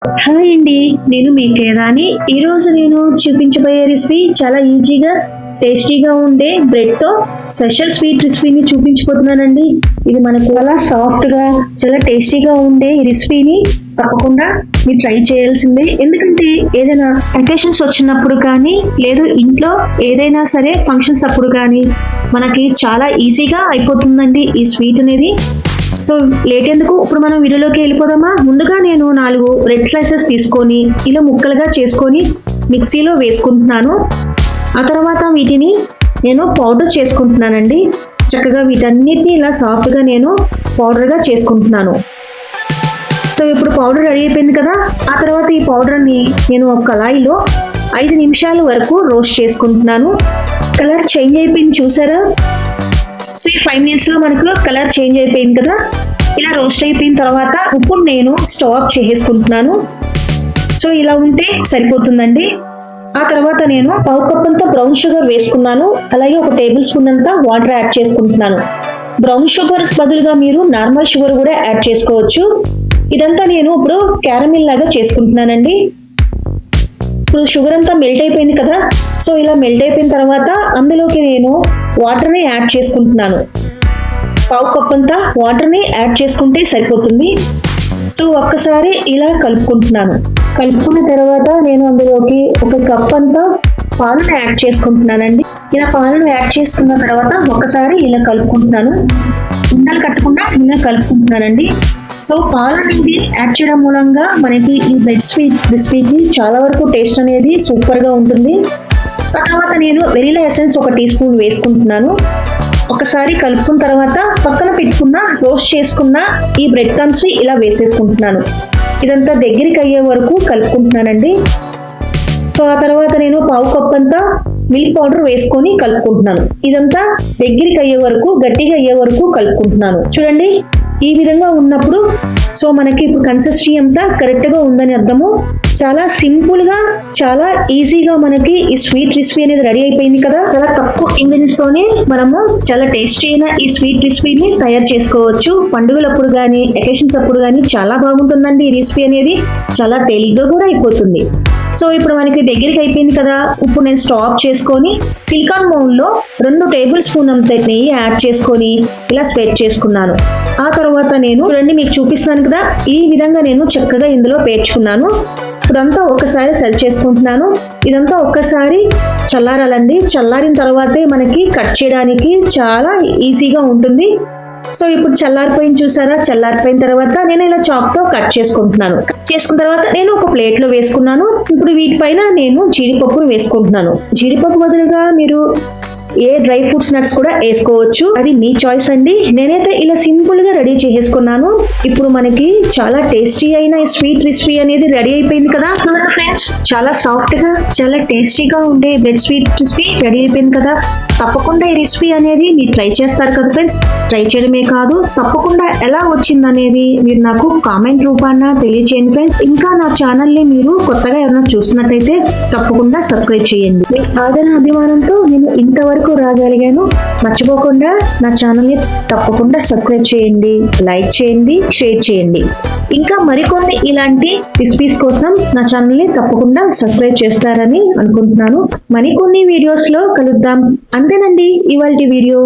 Hi అండి, నేను మీ కేరాని. ఈరోజు నేను చూపించబోయే రెసిపీ చాలా ఈజీగా టేస్టీగా ఉండే బ్రెడ్ తో స్పెషల్ స్వీట్ రెసిపీని చూపించబోతున్నానండి. ఇది మనకు చాలా సాఫ్ట్ గా చాలా టేస్టీగా ఉండే ఈ రెసిపీని తప్పకుండా మీరు ట్రై చేయాల్సిందే. ఎందుకంటే ఏదైనా అకేషన్స్ వచ్చినప్పుడు కానీ లేదు ఇంట్లో ఏదైనా సరే ఫంక్షన్స్ అప్పుడు కానీ మనకి చాలా ఈజీగా అయిపోతుందండి ఈ స్వీట్ అనేది. సో లేట్ ఎందుకు, ఇప్పుడు మనం వీడియోలోకి వెళ్ళిపోదామా. ముందుగా నేను 4 రెడ్ స్లైసెస్ తీసుకొని ఇలా ముక్కలుగా చేసుకొని మిక్సీలో వేసుకుంటున్నాను. ఆ తర్వాత వీటిని నేను పౌడర్ చేసుకుంటున్నానండి. చక్కగా వీటన్నిటిని ఇలా సాఫ్ట్గా నేను పౌడర్గా చేసుకుంటున్నాను. సో ఇప్పుడు పౌడర్ రెడీ అయిపోయింది కదా. ఆ తర్వాత ఈ పౌడర్ని నేను ఒక కళాయిలో 5 నిమిషాల వరకు రోస్ట్ చేసుకుంటున్నాను. కలర్ చేంజ్ అయిపోయింది చూసారా. సో ఈ 5 మినిట్స్లో మనకు కలర్ చేంజ్ అయిపోయింది కదా. ఇలా రోస్ట్ అయిపోయిన తర్వాత ఇప్పుడు నేను స్టవ్ ఆఫ్ చేసేసుకుంటున్నాను. సో ఇలా ఉంటే సరిపోతుందండి. ఆ తర్వాత నేను 1/2 కప్ అంతా బ్రౌన్ షుగర్ వేసుకున్నాను. అలాగే 1 టేబుల్ స్పూన్ అంతా వాటర్ యాడ్ చేసుకుంటున్నాను. బ్రౌన్ షుగర్ బదులుగా మీరు నార్మల్ షుగర్ కూడా యాడ్ చేసుకోవచ్చు. ఇదంతా నేను ఇప్పుడు క్యారమిల్ లాగా చేసుకుంటున్నానండి. ఇప్పుడు షుగర్ అంతా మెల్ట్ అయిపోయింది కదా. సో ఇలా మెల్ట్ అయిపోయిన తర్వాత అందులోకి నేను వాటర్ని యాడ్ చేసుకుంటున్నాను. 1/2 కప్ అంతా వాటర్ని యాడ్ చేసుకుంటే సరిపోతుంది. సో ఒక్కసారి ఇలా కలుపుకుంటున్నాను. కలుపుకున్న తర్వాత నేను అందులోకి 1 కప్ అంతా పాలను యాడ్ చేసుకుంటున్నానండి. ఇలా పాలను యాడ్ చేసుకున్న తర్వాత ఒక్కసారి ఇలా కలుపుకుంటున్నాను. ఉండలు కట్టకుండా ఇలా కలుపుకుంటున్నానండి. సో పాలు అనేది యాడ్ చేయడం మూలంగా మనకి ఈ బ్రెడ్ స్వీట్ రెసిపీకి చాలా వరకు టేస్ట్ అనేది సూపర్గా ఉంటుంది. ఆ తర్వాత నేను వెనిలా ఎసెన్స్ 1 టీ స్పూన్ వేసుకుంటున్నాను. ఒకసారి కలుపుకున్న తర్వాత పక్కన పెట్టుకున్న రోస్ట్ చేసుకున్న ఈ బ్రెడ్ క్రమ్స్ని ఇలా వేసేసుకుంటున్నాను. ఇదంతా దగ్గరికి అయ్యే వరకు కలుపుకుంటున్నానండి. సో ఆ తర్వాత నేను 1/2 కప్ అంతా మిల్క్ పౌడర్ వేసుకొని కలుపుకుంటున్నాను. ఇదంతా దగ్గరికి అయ్యే వరకు గట్టిగా అయ్యే వరకు కలుపుకుంటున్నాను. చూడండి ఈ విధంగా ఉన్నప్పుడు సో మనకి ఇప్పుడు కన్సిస్టెన్సీ అంతా కరెక్ట్గా ఉందని అర్థము. చాలా సింపుల్ గా చాలా ఈజీగా మనకి ఈ స్వీట్ రెసిపీ అనేది రెడీ అయిపోయింది కదా. చాలా తక్కువ ఇంగ్రీడియంట్స్ తోనే మనము చాలా టేస్టీ అయిన ఈ స్వీట్ రెసిపీని తయారు చేసుకోవచ్చు. పండుగలప్పుడు కానీ అకేషన్స్ అప్పుడు కానీ చాలా బాగుంటుందండి ఈ రెసిపీ అనేది. చాలా తేలిగ్గా కూడా అయిపోతుంది. సో ఇప్పుడు మనకి దగ్గరికి అయిపోయింది కదా. ఇప్పుడు నేను స్టవ్ ఆఫ్ చేసుకొని సిలికాన్ మౌల్డ్లో 2 టేబుల్ స్పూన్ అంత నెయ్యి యాడ్ చేసుకొని ఇలా స్ప్రెడ్ చేసుకున్నాను. ఆ తర్వాత నేను చూడండి మీకు చూపిస్తాను కదా, ఈ విధంగా నేను చక్కగా ఇందులో పేర్చుకున్నాను. ఇదంతా ఒక్కసారి సరి చేసుకుంటున్నాను. ఇదంతా ఒక్కసారి చల్లారాలండి. చల్లారిన తర్వాతే మనకి కట్ చేయడానికి చాలా ఈజీగా ఉంటుంది. సో ఇప్పుడు చల్లారిపోయిన చూసారా. చల్లారిపోయిన తర్వాత నేను ఇలా చాక్తో కట్ చేసుకుంటున్నాను. కట్ చేసుకున్న తర్వాత నేను ఒక ప్లేట్లో వేసుకున్నాను. ఇప్పుడు వీటిపైన నేను జీడిపప్పును వేసుకుంటున్నాను. జీడిపప్పు బదులుగా మీరు ఏ డ్రై ఫ్రూట్స్ నట్స్ కూడా వేసుకోవచ్చు, అది మీ చాయిస్ అండి. నేనైతే ఇలా సింపుల్ గా రెడీ చేసేసుకున్నాను. ఇప్పుడు మనకి చాలా టేస్టీ అయిన స్వీట్ రెసిపీ అనేది రెడీ అయిపోయింది కదా ఫ్రెండ్స్. చాలా సాఫ్ట్ గా చాలా టేస్టీగా ఉండే బ్రెడ్ స్వీట్ రెసిపీ రెడీ అయిపోయింది కదా. తప్పకుండా ఈ రెసిపీ అనేది మీరు ట్రై చేస్తారు కదా ఫ్రెండ్స్. ట్రై చేయడమే కాదు తప్పకుండా ఎలా వచ్చింది అనేది మీరు నాకు కామెంట్ రూపాన తెలియచేయండి ఫ్రెండ్స్. ఇంకా నా ఛానల్ ని మీరు కొత్తగా ఎవరైనా చూస్తున్నట్టయితే తప్పకుండా సబ్స్క్రైబ్ చేయండి. మీ ఆదరణ అభిమానంతో నేను ఇంతవరకు రాగలిగాను. మర్చిపోకుండా నా ఛానల్ని తప్పకుండా సబ్స్క్రైబ్ చేయండి, లైక్ చేయండి, షేర్ చేయండి. ఇంకా మరికొన్ని ఇలాంటి రెసిపీస్ కోసం నా ఛానల్ని తప్పకుండా సబ్స్క్రైబ్ చేస్తారని అనుకుంటున్నాను. మరికొన్ని వీడియోస్లో కలుద్దాం. అంతేనండి ఇవాల్టి వీడియో.